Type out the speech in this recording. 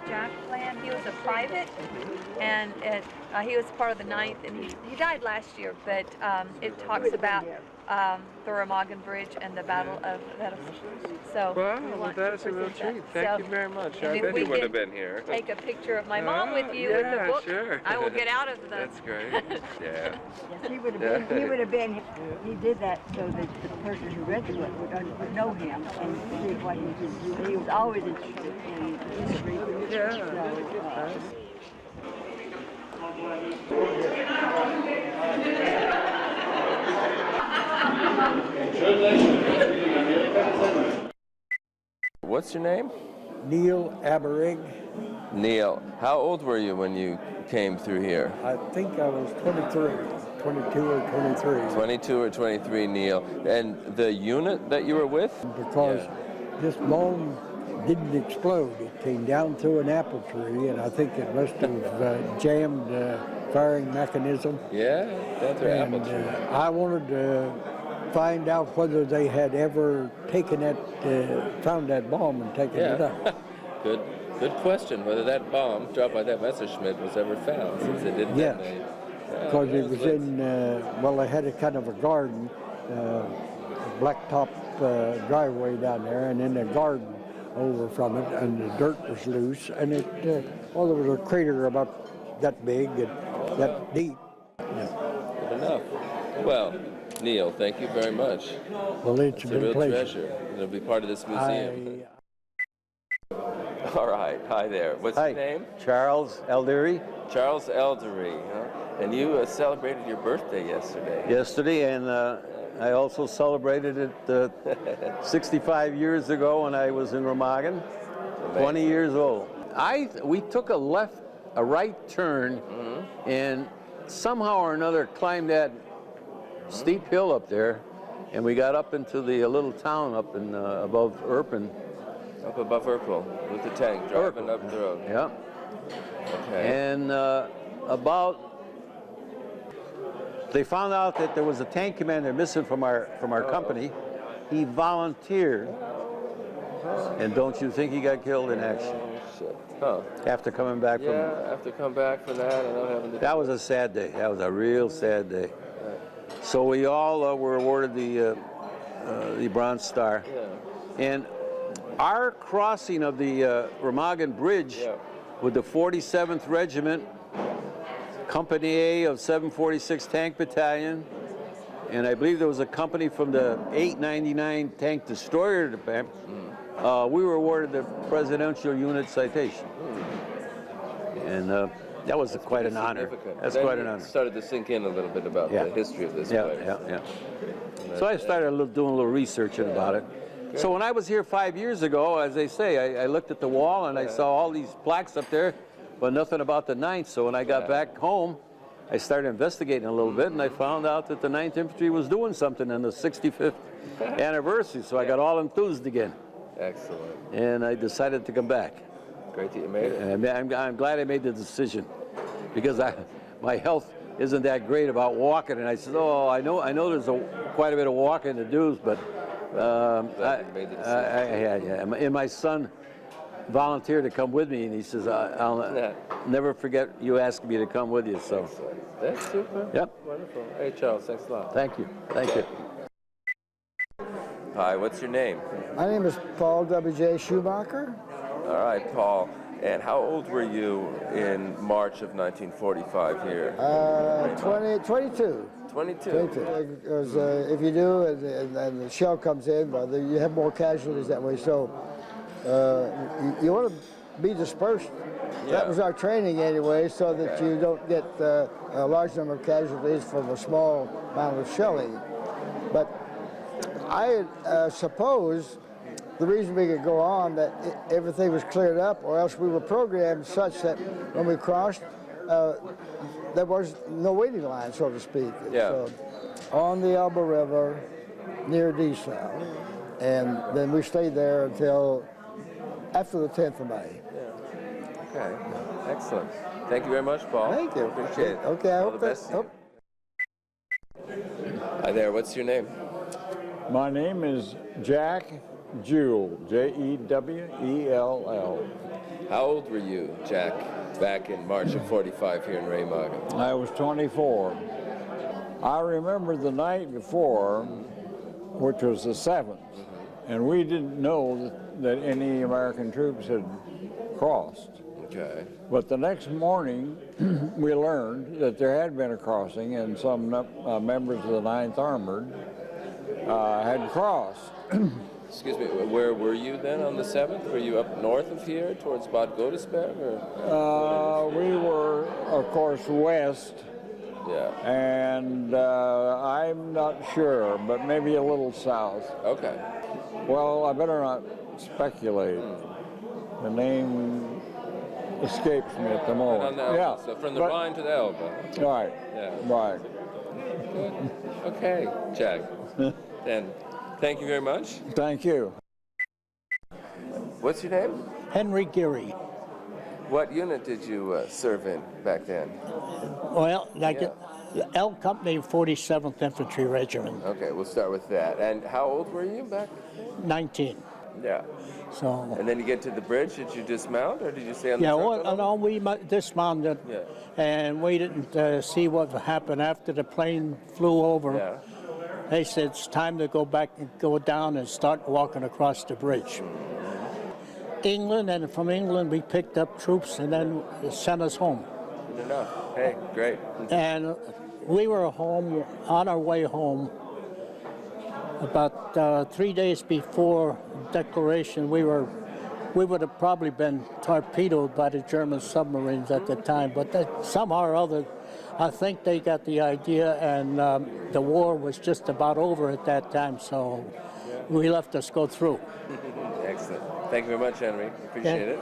Jack Land, he was a private, and he was part of the 9th, and he died last year, but it talks about the Remagen Bridge and the Battle of Denison. So, wow, well, that is a real treat. Thank you very much. I bet he would have been here. Take a picture of my mom with you with the book. Sure. I will get out of the. That's great. Yeah. Yes, he would have been. He would have been. He did that so that the person who read the book would know him and see what he did. He was always interested in history. Yeah. What's your name? Neil Aberig. Neil. How old were you when you came through here? I think I was 23, 22 or 23. 22 or 23, Neil. And the unit that you were with? Because this bomb didn't explode. It came down through an apple tree, and I think it must have jammed the firing mechanism. Yeah, that's right. And I wanted to find out whether they had ever taken that, found that bomb and taken it up. Good question. Whether that bomb dropped by that Messerschmitt was ever found, since it didn't. Yes, because it was in. Well, they had a kind of a garden, a blacktop driveway down there, and in the garden over from it, and the dirt was loose, and it. Well, there was a crater about that big and that deep. Good enough. Well, Neil, thank you very much. Well, it's a been real a pleasure. treasure. It'll be part of this museum. All right. Hi there. What's your name? Charles Eldery. Charles Eldery. Huh? And you celebrated your birthday yesterday. Yesterday, and I also celebrated it 65 years ago when I was in Remagen, 20 years old. We took a right turn, and somehow or another climbed that steep hill up there, and we got up into the little town up in above Erpen. Up above Urkel with the tank driving up the road. Yeah. Okay. And they found out that there was a tank commander missing from our company. He volunteered, and don't you think he got killed in action? Shit. Huh. After coming back from after come back from that, and not having to. That was a sad day. That was a real sad day. So we all were awarded the Bronze Star. Yeah. And our crossing of the Remagen Bridge with the 47th Regiment, Company A of 746 Tank Battalion, and I believe there was a company from the 899 Tank Destroyer Department, we were awarded the Presidential Unit Citation. And that was quite an honor. That's quite an honor. Started to sink in a little bit about the history of this place. Yeah. So I started doing a little researching about it. Good. So when I was here 5 years ago, as they say, I looked at the wall and I saw all these plaques up there, but nothing about the 9th. So when I got back home, I started investigating a little bit, and I found out that the 9th Infantry was doing something on the 65th anniversary. So I got all enthused again. Excellent. And I decided to come back. Great that you made it. And I'm glad I made the decision, because my health isn't that great about walking. And I said, oh, I know there's quite a bit of walking to do, but and my son volunteered to come with me, and he says, I'll never forget you asking me to come with you. So that's super. Yep. Wonderful. Hey, Charles, thanks a lot. Thank you. Thank you. Hi, what's your name? My name is Paul W.J. Schumacher. All right, Paul. And how old were you in March of 1945 here? 22. 22. Because if you do, and the shell comes in, you have more casualties that way. So you want to be dispersed. Yeah. That was our training anyway, so that you don't get a large number of casualties from a small amount of shelling. But I suppose the reason we could go on, that everything was cleared up, or else we were programmed such that when we crossed, there was no waiting line, so to speak. Yeah. So, on the Elbe River, near Denison, and then we stayed there until after the 10th of May. Yeah. Okay. Excellent. Thank you very much, Paul. Thank you. Appreciate it. Okay, I All hope the best. Hi there. What's your name? My name is Jack Jewell, Jewell. How old were you, Jack, back in March of 45 here in Remagen? I was 24. I remember the night before, which was the 7th, and we didn't know that any American troops had crossed. Okay. But the next morning, we learned that there had been a crossing, and some members of the 9th Armored had crossed. Excuse me, where were you then on the 7th? Were you up north of here towards Bad Godesberg? Or? We were, of course, west. Yeah. And I'm not sure, but maybe a little south. Okay. Well, I better not speculate. The name escapes me at the moment. On the Elbe. Yeah. So from the Rhine to the Elbe. Right. Yeah. Right. Good. Okay, Jack. Then, thank you very much. Thank you. What's your name? Henry Geary. What unit did you serve in back then? Well, L Company, 47th Infantry Regiment. Okay, we'll start with that. And how old were you back then? 19. Yeah. So. And then you get to the bridge. Did you dismount, or did you stay on the Yeah, truck? well, no, we dismounted, Yeah. and we didn't see what happened after the plane flew over. Yeah. They said it's time to go back and go down and start walking across the bridge. England, and from England we picked up troops and then sent us home. Good enough. Hey, great. And we were home, on our way home, about 3 days before declaration. We would have probably been torpedoed by the German submarines at the time, but somehow or other, I think they got the idea, and the war was just about over at that time, so we left us go through. Excellent. Thank you very much, Henry. Appreciate it.